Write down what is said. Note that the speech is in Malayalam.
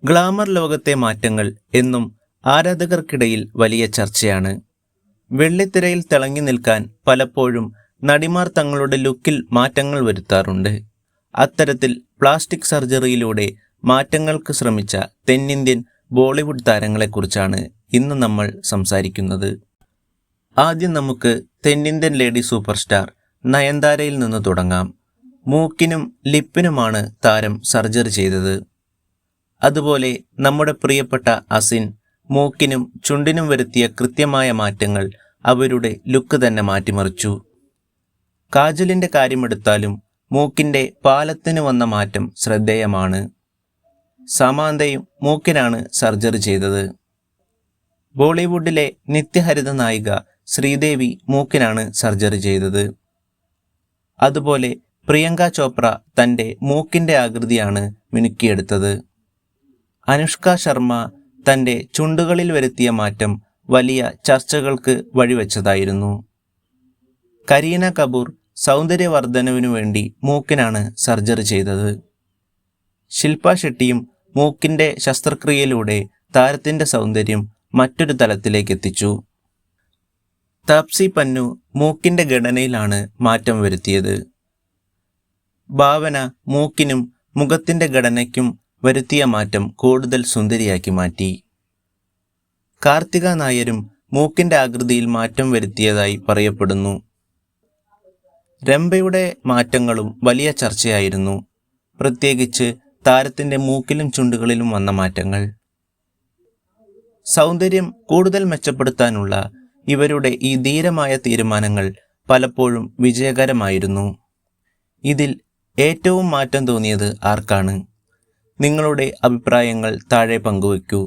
ഗ്ലാമർ ലോകത്തെ മാറ്റങ്ങൾ എന്നും ആരാധകർക്കിടയിൽ വലിയ ചർച്ചയാണ്. വെള്ളിത്തിരയിൽ തിളങ്ങി നിൽക്കാൻ പലപ്പോഴും നടിമാർ തങ്ങളുടെ ലുക്കിൽ മാറ്റങ്ങൾ വരുത്താറുണ്ട്. അത്തരത്തിൽ പ്ലാസ്റ്റിക് സർജറിയിലൂടെ മാറ്റങ്ങൾക്ക് ശ്രമിച്ച തെന്നിന്ത്യൻ ബോളിവുഡ് താരങ്ങളെക്കുറിച്ചാണ് ഇന്ന് നമ്മൾ സംസാരിക്കുന്നത്. ആദ്യം നമുക്ക് തെന്നിന്ത്യൻ ലേഡി സൂപ്പർ സ്റ്റാർ നയൻതാരയിൽ നിന്ന് തുടങ്ങാം. മൂക്കിനും ലിപ്പിനുമാണ് താരം സർജറി ചെയ്തത്. അതുപോലെ നമ്മുടെ പ്രിയപ്പെട്ട അസിൻ മൂക്കിനും ചുണ്ടിനും വരുത്തിയ കൃത്യമായ മാറ്റങ്ങൾ അവരുടെ ലുക്ക് തന്നെ മാറ്റിമറിച്ചു. കാജലിൻ്റെ കാര്യമെടുത്താലും മൂക്കിൻ്റെ പാലത്തിന് വന്ന മാറ്റം ശ്രദ്ധേയമാണ്. സമാന്തയും മൂക്കിനാണ് സർജറി ചെയ്തത്. ബോളിവുഡിലെ നിത്യഹരിത നായിക ശ്രീദേവി മൂക്കിനാണ് സർജറി ചെയ്തത്. അതുപോലെ പ്രിയങ്ക ചോപ്ര തൻ്റെ മൂക്കിൻ്റെ ആകൃതിയാണ് മിനുക്കിയെടുത്തത്. അനുഷ്ക ശർമ്മ തൻ്റെ ചുണ്ടുകളിൽ വരുത്തിയ മാറ്റം വലിയ ചർച്ചകൾക്ക് വഴിവെച്ചതായിരുന്നു. കരീന കപൂർ സൗന്ദര്യവർദ്ധനവിനു വേണ്ടി മൂക്കിനാണ് സർജറി ചെയ്തത്. ശില്പ ഷെട്ടിയും മൂക്കിൻ്റെ ശസ്ത്രക്രിയയിലൂടെ താരത്തിൻ്റെ സൗന്ദര്യം മറ്റൊരു തലത്തിലേക്ക് എത്തിച്ചു. താപ്സി പന്നു മൂക്കിൻ്റെ ഘടനയിലാണ് മാറ്റം വരുത്തിയത്. ഭാവന മൂക്കിനും മുഖത്തിൻ്റെ ഘടനയ്ക്കും വരുത്തിയ മാറ്റം കൂടുതൽ സുന്ദരിയാക്കി മാറ്റി. കാർത്തിക നായരും മൂക്കിൻ്റെ ആകൃതിയിൽ മാറ്റം വരുത്തിയതായി പറയപ്പെടുന്നു. രംഭയുടെ മാറ്റങ്ങളും വലിയ ചർച്ചയായിരുന്നു, പ്രത്യേകിച്ച് താരത്തിൻ്റെ മൂക്കിലും ചുണ്ടുകളിലും വന്ന മാറ്റങ്ങൾ. സൗന്ദര്യം കൂടുതൽ മെച്ചപ്പെടുത്താനുള്ള ഇവരുടെ ഈ ധീരമായ തീരുമാനങ്ങൾ പലപ്പോഴും വിജയകരമായിരുന്നു. ഇതിൽ ഏറ്റവും മാറ്റം തോന്നിയത് ആർക്കാണ്? നിങ്ങളുടെ അഭിപ്രായങ്ങൾ താഴെ പങ്കുവയ്ക്കൂ.